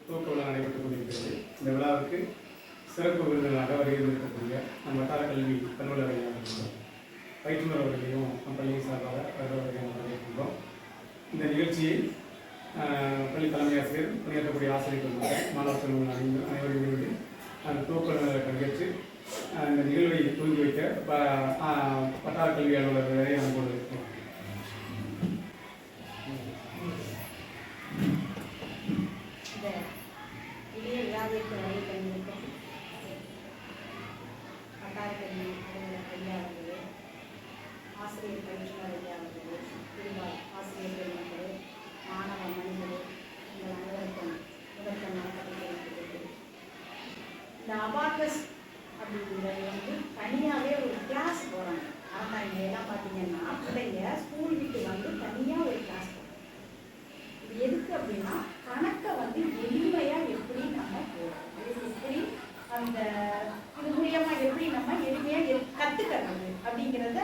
துவக்க விழா நடைபெற்றுக் கொண்டிருக்கிறது. இந்த விழாவுக்கு சிறப்பு விருந்தினராக வருகின்றிருக்கக்கூடிய நம் வட்டார கல்வி அலுவலர் பயிற்றுனர் அவர்களையும் நம் பள்ளியின் சார்பாக வருவதையும் வரவேற்கின்றோம். இந்த நிகழ்ச்சியை பள்ளி தலைமை ஆசிரியர், பணியாற்றக்கூடிய ஆசிரியர்கள் மாணவ செல்வங்கள் அனைவரும் இணைந்து துவக்க விழாவில் பங்கேற்று இந்த நிகழ்வை துவங்கி வைக்க வட்டார கல்வி அலுவலர்களை அன்போடு இருக்கிறோம். ஆசிரியர் பயிற்றுனர் ஐயாவர்களே, ஆசிரியர் பெருமக்களே, மாணவ மணிகளே, உங்கள் அனைவருக்கும் முதற்கண் வணக்கத்தை தெரிவித்துள்ளது. இந்த அபாக்கஸ் அப்படிங்கிறது தனியாகவே ஒரு கிளாஸ் போகிறாங்க. ஆனால் இங்கே எல்லாம் பார்த்தீங்கன்னா பிள்ளைங்க ஸ்கூல் விட்டு தனியாக ஒரு கிளாஸ் போகிறாங்க. இது எதுக்கு அப்படின்னா கணக்கை எளிமையாக எப்படி நம்ம போகிறோம், எப்படி அந்த இது மூலியமாக எப்படி நம்ம எளிமையாக கற்றுக்கிறது அப்படிங்கிறத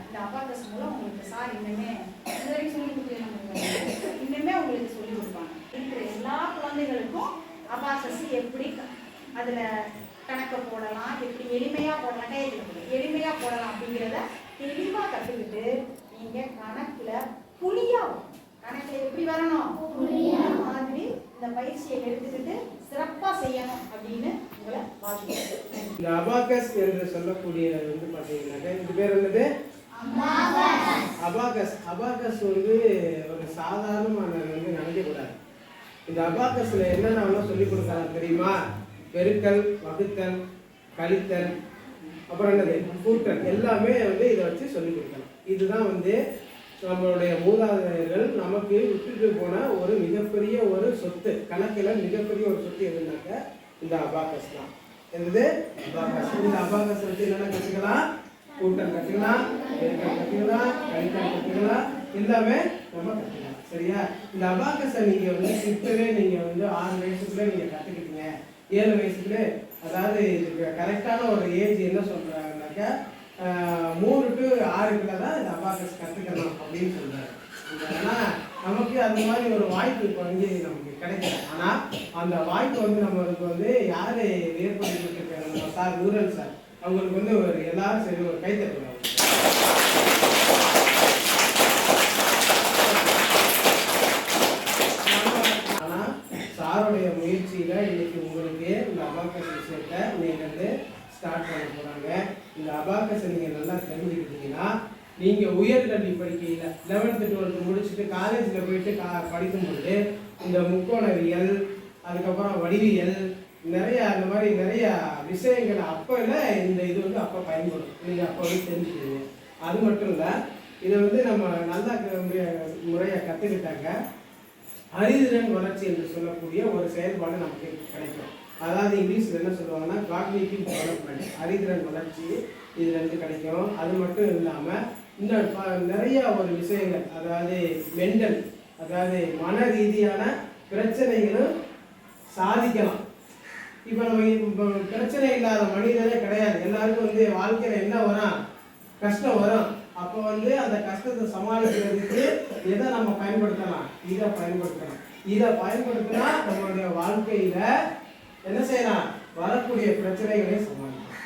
இந்த அபாக்கஸ் மூலம் உங்களுக்கு சார் இன்னுமே இதுவரைக்கும் சொல்லி கொடுத்து இன்னுமே உங்களுக்கு சொல்லிக் கொடுப்பாங்க. இருக்கிற எல்லா குழந்தைகளுக்கும் அபாக்கஸ் எப்படி அதில் கணக்கை போடலாம், எப்படி எளிமையாக போடலாம், எளிமையாக போடலாம் அப்படிங்கிறத தெளிவாக கற்றுக்கிட்டு நீங்கள் கணக்கில் புளியாகும். கணக்கில் எப்படி வரணும் மாதிரி இந்த பயிற்சியை எடுத்துக்கிட்டு சிறப்பாக செய்யணும் அப்படின்னு உங்களை வாழ்த்துக்கிறேன். இந்த அபாக்கஸ் என்று சொல்லக்கூடிய பார்த்தீங்கன்னாக்கா இது பேர் என்னது? அபாக்கஸ். அபாக்கஸ் ஒரு சாதாரணமான நினைக்கக்கூடாது. இந்த அபாக்கஸ்ல என்னென்ன சொல்லிக் கொடுக்கலாம் தெரியுமா? பெருக்கல், வகுத்தல், கழித்தல், அப்புறம் என்னது கூட்டல், எல்லாமே இதை வச்சு சொல்லிக் கொடுக்கலாம். இதுதான் நம்மளுடைய மூதாதையர்கள் நமக்கு விட்டுட்டு போன ஒரு மிகப்பெரிய ஒரு சொத்து. கணக்கில் மிகப்பெரிய ஒரு சொத்து எதுனாக்க இந்த அபாக்கஸ் தான். என்னது அபாக்கஸ். இந்த அபாக்கஸ் வச்சு என்னென்ன கற்றுக்கலாம்? கூட்டல் கற்றுக்கலாம், பெருக்கல் கற்றுக்கலாம், கழித்தல் கற்றுக்கலாம், எல்லாமே நம்ம கற்றுக்கலாம். சரியா? இந்த அபாக்கஸை நீங்கள் இப்பவே நீங்கள் 6 வயசுக்குள்ளே நீங்கள் கற்றுக்கிட்டீங்க, 7 வயசுக்குள்ள, அதாவது இதுக்கு கரெக்டான ஒரு ஏஜ் என்ன சொல்கிறாங்கனாக்கா 3 to 6 தான் இந்த அபாக்கஸ் கற்றுக்கணும் அப்படின்னு சொல்கிறாங்க. ஆனால் நமக்கு அந்த மாதிரி ஒரு வாய்ப்பு இப்போ நமக்கு கிடைக்கல. ஆனால் அந்த வாய்ப்பு நம்மளுக்கு யார் ஏற்படுத்தி கொடுத்துருக்காங்க? நம்ம சார் நூரல் சார். அவங்களுக்கு ஒரு எல்லாரும் சரி ஒரு கைத்தட்டுவாங்க. ஆனால் சாருடைய முயற்சியில் இன்னைக்கு உங்களுக்கு இந்த அபாக்கஸ் விஷயத்தை நீங்கள் ஸ்டார்ட் பண்ண போகிறாங்க. இந்த அபாக்கஸை நீங்கள் நல்லா தெரிஞ்சுக்கிட்டீங்கன்னா நீங்கள் உயர்கல்வி படிக்கையில் 11th 12th முடிச்சுட்டு காலேஜில் போயிட்டு படிக்கும்போது இந்த முக்கோணவியல், அதுக்கப்புறம் வடிவியல், நிறையா அந்த மாதிரி நிறையா விஷயங்கள் அப்போ இந்த இது அப்போ பயன்படும். நீங்கள் அப்போவே தெரிஞ்சுக்கிறீங்க. அது மட்டும் இல்லை, இதை நம்ம நல்லா முறையாக கற்றுக்கிட்டாங்க அறிதிறன் வளர்ச்சி என்று சொல்லக்கூடிய ஒரு செயல்பாடு நமக்கு கிடைக்கும். அதாவது இங்கிலீஷில் என்ன சொல்லுவாங்கன்னா காக்னிட்டிவ் டெவலப்மெண்ட், அறிதிறன் வளர்ச்சி இதுலேருந்து கிடைக்கும். அது மட்டும் இல்லாமல் இன்னும் நிறையா ஒரு விஷயங்கள், அதாவது மெண்டல், அதாவது மன ரீதியான பிரச்சனைகளும் சாதிக்கலாம். இப்போ நம்ம பிரச்சனை இல்லாத மனிதனே கிடையாது. எல்லாருக்கும் வாழ்க்கையில் என்ன வரும்? கஷ்டம் வரும். அப்போ அந்த கஷ்டத்தை சமாளிக்கிறதுக்கு எதை நம்ம பயன்படுத்தலாம்? இதை பயன்படுத்தலாம். இதை பயன்படுத்தினா நம்மளுடைய வாழ்க்கையில என்ன செய்யலாம்? வரக்கூடிய பிரச்சனைகளை சமாளிக்கலாம்.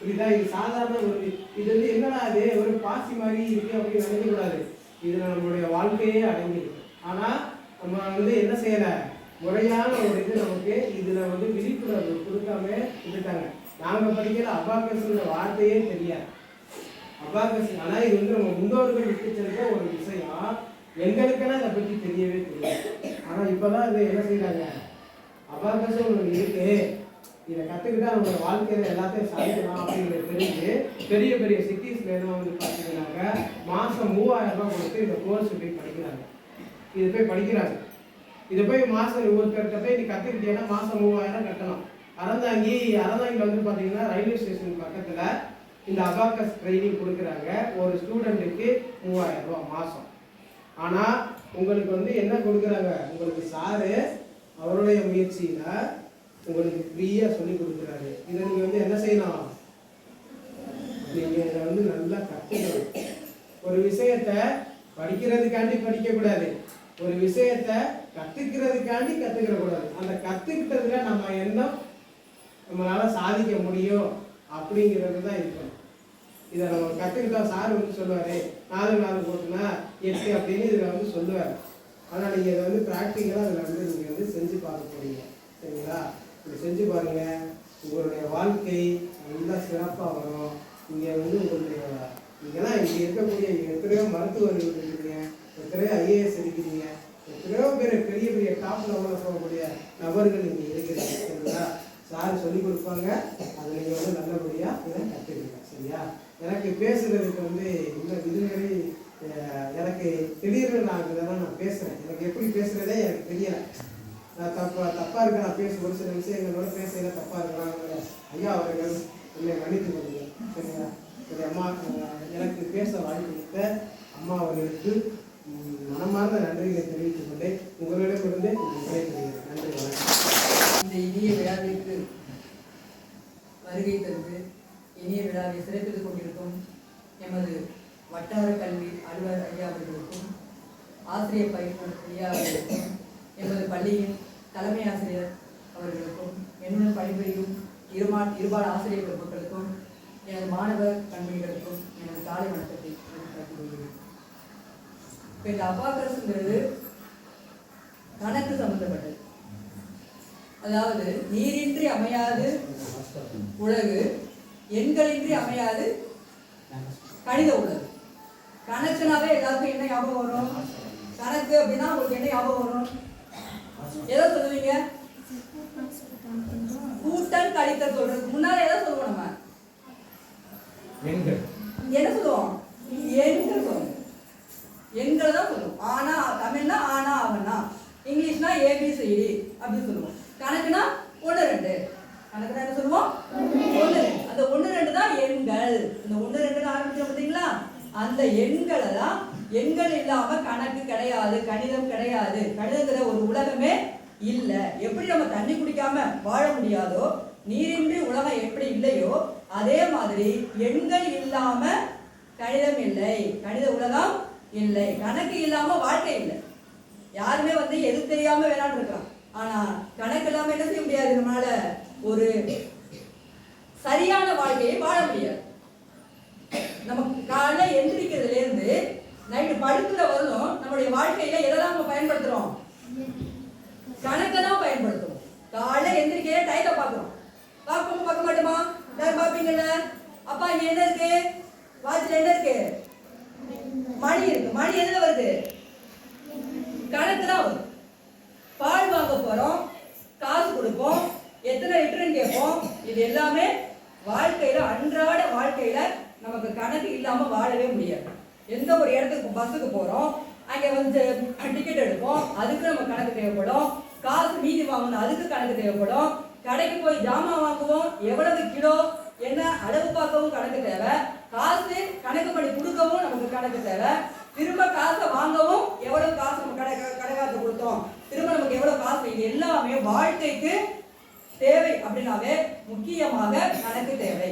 இதுதான் இது சாதாரண ஒரு இது என்னடா அது ஒரு பாசி மாதிரி இருக்கு அப்படின்னு நினைக்கக்கூடாது. இதுல நம்மளுடைய வாழ்க்கையே அடங்கிருக்கு. ஆனா நம்ம என்ன செய்யல, முறையான ஒரு இது நமக்கு இதுல விழிப்புணர்வு கொடுக்காம விட்டுட்டாங்க. நாங்க படிக்கிற அபாக்கஸ்ன்ற வார்த்தையே தெரியாது. அபாக்கஸ் ஆனா இது நம்ம முன்னோர்கள் விட்டு சென்ற ஒரு விஷயம். எங்களுக்கெல்லாம் அதை பற்றி தெரியவே தெரியாது. ஆனா இப்பதான் இது என்ன செய்யறாங்க, அபாக்கஸ் ஒன்று இருக்கு, இதை கற்றுக்கிட்டா நம்ம வாழ்க்கையில எல்லாத்தையும் சாதிக்கலாம் அப்படிங்கிறது தெரிஞ்சு பெரிய பெரிய சிட்டிஸ்ல எல்லாம் பார்த்தீங்கன்னாக்க மாதம் 3000 ரூபாய் கொடுத்து இந்த கோர்ஸ் போய் படிக்கிறாங்க. இது போய் படிக்கிறாங்க. இதை போய் மாதம் ஒருத்தர்கிட்ட போய் நீ கற்றுக்கிட்டீங்கன்னா மாதம் 3000 கட்டணும். அறந்தாங்கியில் பார்த்தீங்கன்னா ரயில்வே ஸ்டேஷன் பக்கத்தில் இந்த அபாக்கஸ் ட்ரைனிங் கொடுக்குறாங்க. ஒரு ஸ்டூடெண்ட்டுக்கு 3000 ரூபாய் மாதம். ஆனால் உங்களுக்கு என்ன கொடுக்குறாங்க? உங்களுக்கு சாரு அவருடைய முயற்சியில் உங்களுக்கு ஃப்ரீயாக சொல்லி கொடுக்குறாரு. இதை நீங்கள் என்ன செய்யணும்? நீங்கள் இதை நல்லா கற்றுக்கணும். ஒரு விஷயத்தை படிக்கிறதுக்காண்டி படிக்கக்கூடாது. ஒரு விஷயத்தை கற்றுக்கிறதுக்காண்டி கற்றுக்கிறக்கூடாது. அந்த கற்றுக்கிட்டதுல நம்ம என்ன நம்மளால் சாதிக்க முடியும் அப்படிங்கிறது தான் இருக்கணும். இதை நம்ம கற்றுக்கிட்டா சார் வந்து சொல்லுவார் 4 போட்டுனா 8 அப்படின்னு இதில் வந்து சொல்லுவார். ஆனால் நீங்கள் இதை வந்து ப்ராக்டிக்கலாக அதில் வந்து நீங்கள் வந்து செஞ்சு பார்க்க போறீங்க. சரிங்களா? இப்படி செஞ்சு பாருங்கள், உங்களுடைய வாழ்க்கை நல்லா சிறப்பாக வரும். இங்கே வந்து உங்களுடைய நீங்கள்லாம் இங்கே இருக்கக்கூடிய எத்தனையோ மருத்துவர்கள் இருக்கிறீங்க, எத்தனையோ ஐஏஎஸ் இருக்கிறீங்க, எத்தனையோ பேர் பெரிய பெரிய டாப் லெவலில் போகக்கூடிய நபர்கள் இங்கே இருக்கிறீங்க. சரிங்களா? சார் சொல்லிக் கொடுப்பாங்க, அதை நீங்கள் வந்து நல்லபடியாக இதை கற்றுக்கங்க. சரியா? எனக்கு பேசுகிறதுக்கு வந்து இன்னும் இதுமாரி எனக்கு திடீர்னு நான் இதெல்லாம் நான் பேசுகிறேன். எனக்கு எப்படி பேசுகிறதே எனக்கு தெரியலை. நான் தப்பாக இருக்க நான் ஒரு சில விஷயங்களோட பேசுகிற தப்பாக இருக்கிறாங்க. ஐயா அவர்கள் என்னை மன்னித்து கொள்ளுங்க. சரிங்களா? சரி அம்மா, எனக்கு பேச வாய்ப்பு கொடுத்த அம்மா அவர்களுக்கு மனமார்ந்த நன்றிகளை தெரிவித்துக் கொண்டு உங்களிடமிருந்து விடைபெறுகிறேன். நன்றி, வணக்கம். இந்த இனிய விழாவிற்கு வருகை தந்து இனிய விழாவை சிறப்பித்துக் கொண்டிருக்கும் எமது வட்டார கல்வி அலுவலர் ஐயா அவர்களுக்கும், ஆசிரியர் பயிற்றுனர் ஐயா அவர்களுக்கும், எமது பள்ளியின் தலைமை ஆசிரியர் அவர்களுக்கும், என்னுடன் பணிபுரியும் இருபால் ஆசிரியர் பெருமக்களுக்கும், எனது மாணவர் கண்மணிகளுக்கும் எனது காலை வணக்கத்தை காட்டிக் கொள்கிறேன். இப்போ இந்த அபாக்கஸ்ங்கிறது கணக்கு சம்பந்தப்பட்டது. அதாவது நீரின்றி அமையாது உலகு, எண்களின்றி அமையாது கணித உலகு. கணக்குனாவே எல்லாருக்கும் என்ன ஞாபகம் வரும்? கணக்கு அப்படின்னா உங்களுக்கு என்ன ஞாபகம் வரும்? எதை சொல்லுவீங்க? கூட்டல் கழித்தல் சொல்றதுக்கு முன்னால எதை சொல்லுவோம்? நம்ம என்ன சொல்லுவோம்? எண்கள் சொல்லுவோம். எண்கள் தான் சொல்லுவோம். ஆனா தமிழ்னா ஆனா அவனா, இங்கிலீஷ்னா ஏபிசிடி அப்படின்னு சொல்லுவோம். கணக்குனா 1 2. கணக்குனா என்ன சொல்லுவோம்? 1 2. அந்த 1 2 தான் எண்கள். இந்த 1 2 ஆரம்பிச்சோம் பார்த்தீங்களா? அந்த எண்களை தான் எண்கள் இல்லாம கணக்கு கிடையாது, கணிதம் கிடையாது. கணிதங்கிற ஒரு உலகமே இல்லை. எப்படி நம்ம தண்ணி குடிக்காம வாழ முடியாதோ, நீரின்றி உலகம் எப்படி இல்லையோ, அதே மாதிரி எண்கள் இல்லாம கணிதம் இல்லை, கணித உலகம் இல்லை, கணக்கு இல்லாம வாழ்க்கை இல்லை. யாருமே வந்து எது தெரியாம வேணான்னு இருக்கலாம். ஆனா கணக்கு இல்லாம என்ன செய்ய முடியாது? நம்மளால ஒரு சரியான வாழ்க்கையை வாழ முடியாது. நமக்கு காலைல எந்திரிக்கிறதுல இருந்து நைட்டு படுக்கிற வரலும் நம்மளுடைய வாழ்க்கையில எதெல்லாம் நம்ம பயன்படுத்துறோம்? கணக்கை தான் பயன்படுத்துறோம். காலைல எந்திரிக்க டயத்தை பார்க்கிறோம். பார்க்க மாட்டோமா? யாரும் பார்ப்பீங்கல்ல? அப்பா இங்க என்ன இருக்கு? வாட்சில் என்ன இருக்கு? மணி இருக்கு. மணி எதுல வருது? கணக்கு தான் வரும். பால் வாங்க போறோம், காசு கொடுப்போம், எத்தனை லிட்டர்னு கேட்போம். இது எல்லாமே வாழ்க்கையில, அன்றாட வாழ்க்கையில நமக்கு கணக்கு இல்லாம வாழவே முடியாது. எந்த ஒரு இடத்துக்கு பஸ்ஸுக்கு போறோம், அங்க வந்து டிக்கெட் எடுப்போம், அதுக்கு நம்ம கணக்கு தேவைப்படும். காசு மீதி வாங்கணும், அதுக்கு கணக்கு தேவைப்படும். கடைக்கு போய் ஜாமான் வாங்குவோம், எவ்வளவு கிலோ என்ன அளவு பார்க்கவும் கணக்கு தேவை. காசு கணக்கு பண்ணி கொடுக்கவும் நமக்கு கணக்கு தேவை. திரும்ப காசை வாங்கவும் எவ்வளவு காசு நம்ம கடைக்காரத்து கொடுத்தோம், திரும்ப நமக்கு எவ்வளவு காசு, இது எல்லாமே வாழ்க்கைக்கு தேவை. அப்படின்னாவே முக்கியமாக கணக்கு தேவை.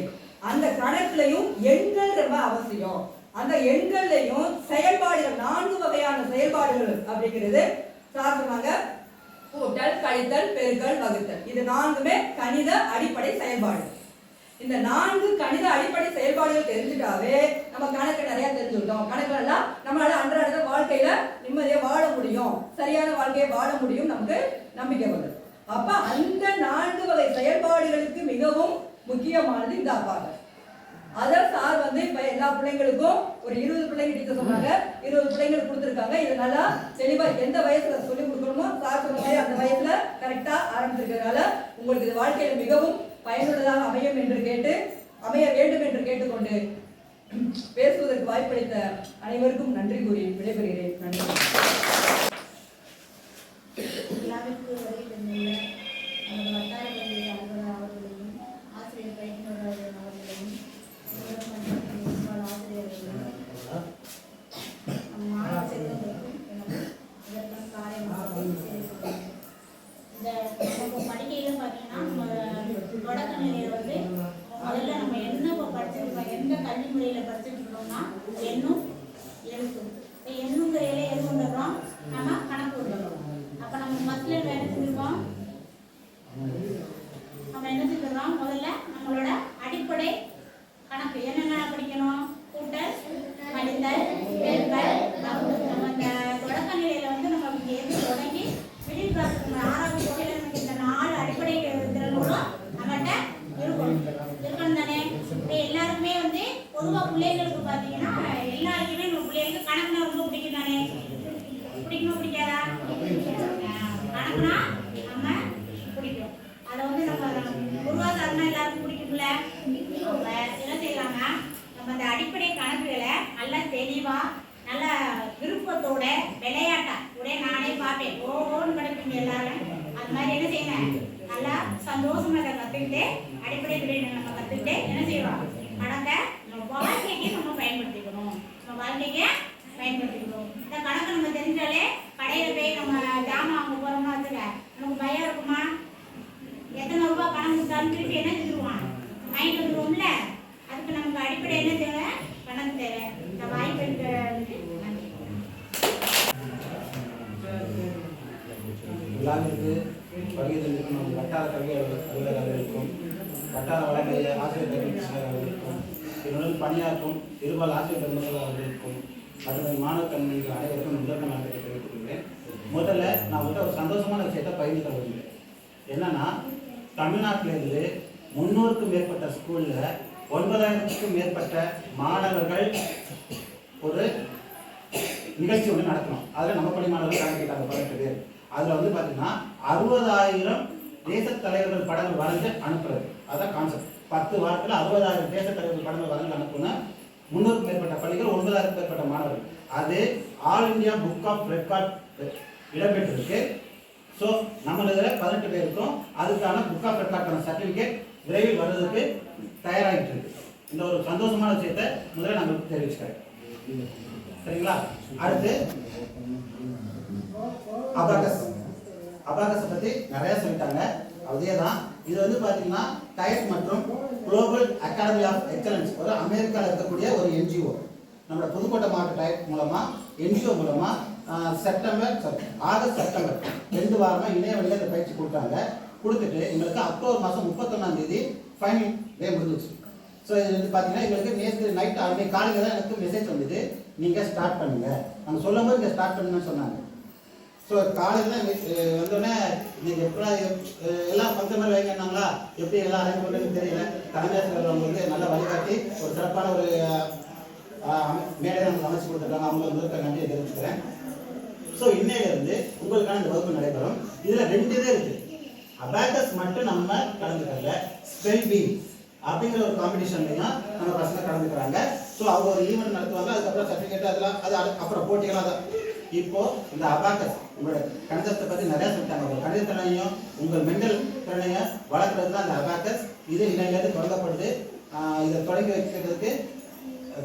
அந்த கணக்குலையும் எண்கள் ரொம்ப அவசியம். அந்த எண்கள்லையும் செயல்பாடுகள், 4 வகையான செயல்பாடுகள் அப்படிங்கிறது சார் சொன்னாங்க. கூட்டல், கழித்தல், பெருக்கல், வகுத்தல். இது 4மே கணித அடிப்படை செயல்பாடு. இந்த 4 கணித அடிப்படை செயல்பாடுகள் தெரிஞ்சுட்டாவே நம்ம கணக்கு நிறைய தெரிஞ்சுக்கிட்டோம். கணக்குலாம் நம்மளால அன்றாட வாழ்க்கையில நிம்மதியா வாழ முடியும், சரியான வாழ்க்கையை வாழ முடியும், நமக்கு நம்பிக்கை வருது. அப்ப அந்த 4 வகை செயல்பாடுகளுக்கு மிகவும் முக்கியமானது இந்த அபாக்கஸ். அத சார் வந்து இப்ப எல்லா பிள்ளைங்களுக்கும் ஒரு 20 பிள்ளைங்க டீச்சர் சொன்னாங்க, 20 பிள்ளைங்களுக்கு கொடுத்துருக்காங்க. இது நல்லா தெளிவா எந்த வயசுல சொல்லி கொடுக்கணுமோ சார் சொன்ன மாதிரி அந்த வயசுல கரெக்டா ஆரம்பிச்சிருக்கிறதுனால உங்களுக்கு இது வாழ்க்கையில மிகவும் பயனுள்ளதாக அமைய வேண்டும் என்று கேட்டுக்கொண்டு பேசுவதற்கு வாய்ப்பளித்த அனைவருக்கும் நன்றி கூறி விடைபெறுகிறேன். நன்றி. வட்டார கல்வி அலுவலர் அவர்களையும், ஆசிரியர் பயிற்றுனர் அவர்களையும், ஆசிரியர்களையும், மாணவ செல்வங்களுக்கும் இதற்கான காரியமாக இந்த நம்ம படிக்கையில் பார்த்தீங்கன்னா தொடக்க நிலையில் வந்து முதல்ல நம்ம என்ன இப்போ படிச்சிருக்கோம், எந்த கல்வி முறையில் படிச்சுருக்கோம்னா எண்ணும் எழுத்தும். இப்போ எண்ணுங்கிறையில எது வந்துடுறோம், நம்ம கணக்கு வந்துடுறோம். அப்போ கணக்குனா நம்ம பிடிக்கும். அதை வந்து நம்ம உருவாதாரம்னா எல்லாருக்கும் பிடிக்கும்ல. அவங்க என்ன செய்யலாங்க, நம்ம அந்த அடிப்படை கணக்குகளை நல்லா தெளிவாக நல்ல விருப்பத்தோட விளையாட்டா உடைய நானே பார்ப்பேன் ஓன்னு கிடைப்பீங்க எல்லாரும். அது மாதிரி என்ன செய்யணும், நல்லா சந்தோஷமா அதை கற்றுக்கிட்டு அடிப்படை விடயங்களை நம்ம கற்றுக்கிட்டு என்ன செய்வோம், கணக்கை நம்ம வாழ்க்கைக்கு நம்ம பயன்படுத்திக்கணும். நம்ம வாழ்க்கைக்கு பயன்படுத்திக்கணும். இந்த கணக்கு நம்ம தெரிஞ்சாலே கடையில் போய் நம்ம ஜாமான் வாங்க போகிறோம்னா வச்சுக்க நமக்கு பயம் இருக்குமா? எத்தனை ரூபா பணம் கொடுத்தாலும் திருப்பி என்ன செஞ்சுருவான், வாங்கிட்டு வந்துடுவோம்ல. அதுக்கு நமக்கு அடிப்படை என்ன தேவை, பணம் தேவை. இந்த வாய்ப்பு இருக்கிறதுக்கு நன்றி. எல்லாருக்கு பகிர்ந்துக்கும் நம்ம வட்டார கல்வி அலுவலர்கள் இருக்கும், வட்டார வழக்கு ஆசிரியர் கல்வி இருக்கும், இதனுடன் பணியாற்றும் இருபால் ஆசிரியர் பெருமக்கள் இருக்கும், மற்றும் மாணவ கல்விகள் அனைவருக்கும் முதற்க நான் தெரிவித்துக் கொள்கிறேன். முதல்ல நான் உங்கள்கிட்ட ஒரு சந்தோஷமான விஷயத்தை பகிர்ந்து கொள்ள விரும்புகிறேன். என்னன்னா, தமிழ்நாட்டிலிருந்து 300க்கும் மேற்பட்ட ஸ்கூலில் 9,000க்கும் மேற்பட்ட மாணவர்கள் ஒரு நிகழ்ச்சி ஒன்று நடத்தணும். அதில் நம்ம பள்ளி மாணவர்கள் கலந்துக்கிட்டாங்க 18 பேர். அதில் வந்து பார்த்தீங்கன்னா 60,000 தேசத் தலைவர்கள் படங்கள் வரைஞ்சு அனுப்புறது. அதான் கான்செப்ட். 10 வாரத்தில் 60,000 தேசத் தலைவர்கள் படங்கள் வரைஞ்சு அனுப்புனா 300க்கும் மேற்பட்ட பள்ளிகள் 9,000க்கும் மேற்பட்ட மாணவர்கள். அது all India book of record இடம்பெற்றிருக்கு. ஸோ நம்மள 18 பேருக்கும் அதுக்கான புக் ஆஃப் ரெக்கார்டுக்கான சர்டிஃபிகேட் விரைவில் வருவதற்கு தயாராகிட்டு இருக்கு. இந்த ஒரு சந்தோஷமான விஷயத்தை முதல்ல நான் தெரிவிச்சுக்கிறேன். சரிங்களா? அடுத்து அபாகஸை பற்றி நிறைய சொல்லிட்டாங்க. அதே தான் இது வந்து பார்த்தீங்கன்னா டயட் மற்றும் குளோபல் அகாடமி ஆஃப் எக்ஸலன்ஸ் ஒரு அமெரிக்காவில் இருக்கக்கூடிய ஒரு என்ஜிஓ. நம்மளோட புதுக்கோட்டை மாவட்ட டயட் மூலமாக என்ஜிஓ மூலமாக ஆகஸ்ட் செப்டம்பர் 2 வாரமாக இணைய வழியில் இந்த பயிற்சி கொடுத்தாங்க. கொடுத்துட்டு எங்களுக்கு அக்டோபர் மாதம் 31ஆம் தேதி ஃபைனல் டே முடிஞ்சிச்சு. ஸோ இது வந்து பார்த்தீங்கன்னா எங்களுக்கு நேற்று நைட் அன்றைக்கு காலையில் தான் எனக்கு மெசேஜ் வந்தது, நீங்கள் ஸ்டார்ட் பண்ணுங்கள். நாங்கள் சொல்லும் போது இங்கே ஸ்டார்ட் பண்ணுங்கன்னு சொன்னாங்க. ஸோ காலையில் வந்தோடனே நீங்கள் எப்படி எல்லாம் ஃபங்க்ஷன் மாதிரி வைங்கன்னாங்களா, எப்படி எல்லாம் அரேஞ்ச் பண்ணுறதுன்னு தெரியல. தலைமையாசிரியர் அவங்களுக்கு நல்ல வழிகாட்டி ஒரு சிறப்பான ஒரு மேடையை நமக்கு அமைச்சு கொடுத்துருக்காங்க. அவங்களுக்கு வந்து நன்றியை தெரிவிச்சுக்கிறேன். ஸோ இன்னையிலிருந்து உங்களுக்கான இந்த வகுப்பு நடைபெறும். இதில் 2 இது இருக்குது. அபாகஸ் மட்டும் நம்ம கலந்துக்கல, ஸ்பெல் பீ அப்படிங்கிற ஒரு காம்படிஷன்லையும் நம்ம பசங்க கலந்துக்கிறாங்க. ஸோ அவங்க ஒரு ஈவெண்ட் நடத்துவாங்க. அதுக்கப்புறம் சர்டிஃபிகேட் அதெல்லாம் அது அப்புறம் போட்டிகளாக தான். இப்போ இந்த அபாகஸ் உங்களோட கணிதத்தை பற்றி நிறையா சொல்லிட்டாங்க. உங்கள் கணித திறனையும் உங்கள் மெண்டல் திறனையும் வளர்க்குறது தான் இந்த அபாகஸ். இது இன்னையிலேருந்து தொடங்கப்பட்டு இதை தொடங்கி வைக்கிறதுக்கு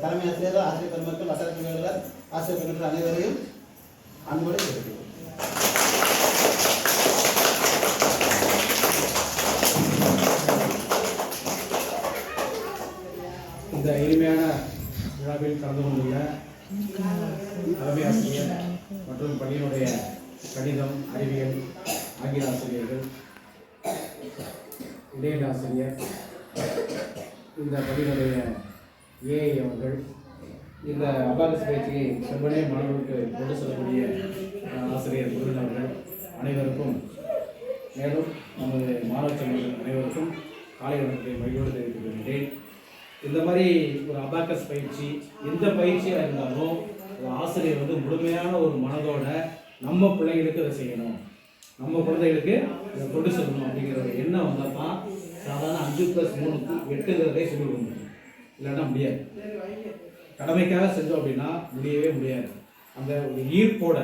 தலைமை ஆசிரியர், ஆசிரியர் பெருமக்கள், வட்டார கல்வியாளர், ஆசிரியர் பெருமக்கள் அனைவரையும் அன்போடு கேட்டுக்கொள்கிறேன். இந்த இனிமையான விழாவில் கலந்து கொண்டுள்ள தலைமை ஆசிரியர் மற்றும் பள்ளியினுடைய கணிதம், அறிவியல், ஆங்கில ஆசிரியர்கள், இடைநிலை ஆசிரியர், இந்த பள்ளியினுடைய ஏஐ அவர்கள், இந்த அபாகஸ் பயிற்சியை செவ்வனே மாணவர்களுக்கு கொண்டு செல்லக்கூடிய ஆசிரியர் குருவின் அவர்கள் அனைவருக்கும், மேலும் நமது மாணவ செல்வர்கள் அனைவருக்கும் காலை வணக்கத்தை மகிழ்வோடு தெரிவித்துக் கொள்கிறேன். இந்த மாதிரி ஒரு அபாகஸ் பயிற்சி எந்த பயிற்சியாக இருந்தாலும் ஒரு ஆசிரியர் வந்து முழுமையான ஒரு மனதோட நம்ம பிள்ளைங்களுக்கு அதை செய்யணும், நம்ம குழந்தைகளுக்கு இதை கொண்டு செல்லணும் அப்படிங்கிற ஒரு எண்ணம் வந்தால் தான் சாதாரண 5+3 8ங்கிறதே சொல்லி கொடுக்க முடியும். இல்லைன்னா முடியாது. கடமைக்காக செஞ்சோம் அப்படின்னா முடியவே முடியாது. அந்த ஒரு ஈர்ப்போட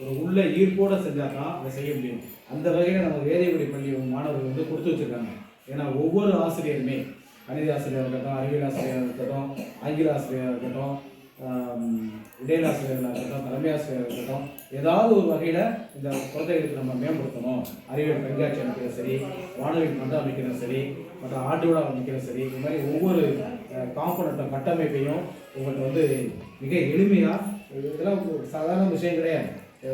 ஒரு உள்ள ஈர்ப்போட செஞ்சால் தான் அதை செய்ய முடியும். அந்த வகையில் நம்ம வேதியகுடி பள்ளி மாணவர்கள் வந்து கொடுத்து வச்சுருக்காங்க. ஏன்னா ஒவ்வொரு ஆசிரியருமே, கணித ஆசிரியராக இருக்கட்டும், அறிவியல் ஆசிரியராக இருக்கட்டும், ஆங்கில ஆசிரியராக இருக்கட்டும், இடையில ஆசிரியர்களாக இருக்கட்டும், தலைமை ஆசிரியராக இருக்கட்டும், ஏதாவது ஒரு வகையில் இந்த குழந்தைகளுக்கு நம்ம மேம்படுத்தணும். அறிவியல் கண்காட்சி அமைக்கிறது சரி, வானொலி மன்றம் அமைக்கிறது சரி, மற்ற ஆண்டு விழா அமைக்கிறது சரி, இது மாதிரி ஒவ்வொரு காம்பனண்ட்டும் கட்டமைப்பையும் உங்கள்கிட்ட வந்து மிக எளிமையாக, இதெல்லாம் சாதாரண விஷயம் கிடையாது.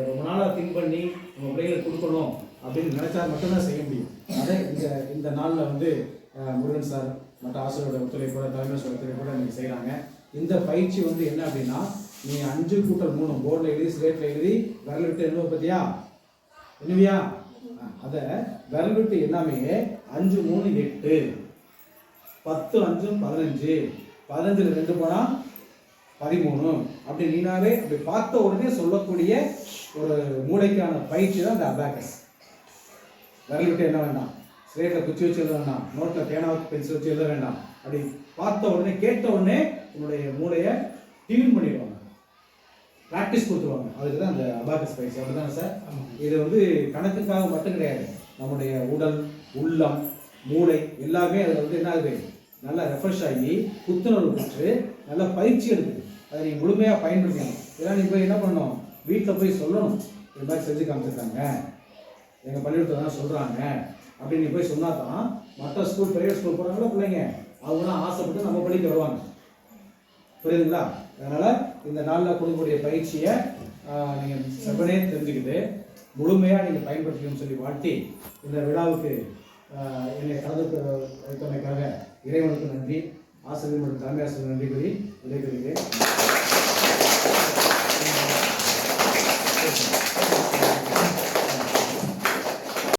ரொம்ப நாளாக திங்க் பண்ணி நம்ம பிள்ளைகளுக்கு கொடுக்கணும் அப்படின்னு நினச்சா மட்டும்தான் செய்ய முடியும். அதை இந்த நாளில் வந்து முருகன் சார் மற்ற ஆசிரியரோட ஒத்துழைப்போட, தலைமை ஒத்துழைப்போட நீங்கள் செய்கிறாங்க. இந்த பயிற்சி வந்து என்ன அப்படின்னா, நீ 5+3 போர்டில் எழுதி ஸ்லேட்டில் எழுதி விரல் விட்டு என்ன பற்றியா என்னவியா அதை விரல் விட்டு எல்லாமே 5 3 8 10 5 15 15ல் 2 போனால் 13 அப்படி நீனாவே அப்படி பார்த்த உடனே சொல்லக்கூடிய ஒரு மூளைக்கான பயிற்சி தான் இந்த அபாகஸ். விரல் விட்டு என்ன வேண்டாம், ஸ்லேட்டில் குச்சி வச்சு எழுத வேண்டாம், நோட்டில் பேனா பென்சில் வச்சு எழுத வேண்டாம். அப்படி பார்த்த உடனே கேட்ட உடனே உன்னுடைய மூளையை டியூன் பண்ணிடுவாங்க, ப்ராக்டிஸ் கொடுத்துருவாங்க. அதுக்கு தான் அந்த அபாகஸ் பயிற்சி. அப்படி தானே சார்? இது வந்து கணக்குக்காக மட்டும் கிடையாது, நம்முடைய உடல், உள்ளம், மூளை எல்லாமே அதில் வந்து என்ன ஆகுது, நல்லா ரெஃப்ரெஷ் ஆகி புத்துணர்வு பெற்று நல்லா பயிற்சி எடுக்குது. அதை நீங்கள் முழுமையாக பயன்படுத்தணும். இதெல்லாம் நீங்கள் போய் என்ன பண்ணணும், வீட்டில் போய் சொல்லணும், இது மாதிரி செஞ்சு காமிச்சிருக்காங்க, எங்கள் பள்ளிக்கூடத்தில் தான் சொல்கிறாங்க அப்படின்னு நீ போய் சொன்னா தான் மற்ற ஸ்கூல், பெரிய ஸ்கூல் போகிறாங்களோ பிள்ளைங்க, அவங்களாம் ஆசைப்பட்டு நம்ம படிக்க வருவாங்க. புரியுதுங்களா? அதனால் இந்த நாளில் கொடுக்கக்கூடிய பயிற்சியை நீங்கள் செவ்வனே தெரிஞ்சுக்கிட்டு முழுமையாக நீங்கள் பயன்படுத்தணும்னு சொல்லி வாழ்த்தி இந்த விழாவுக்கு என்னை கலந்து வைத்தமைக்காக இறைவனுக்கு நன்றி, ஆசிரியர் மற்றும் தலைமை ஆசிரியர் நன்றி கூறி விடைபெறுகிறேன்.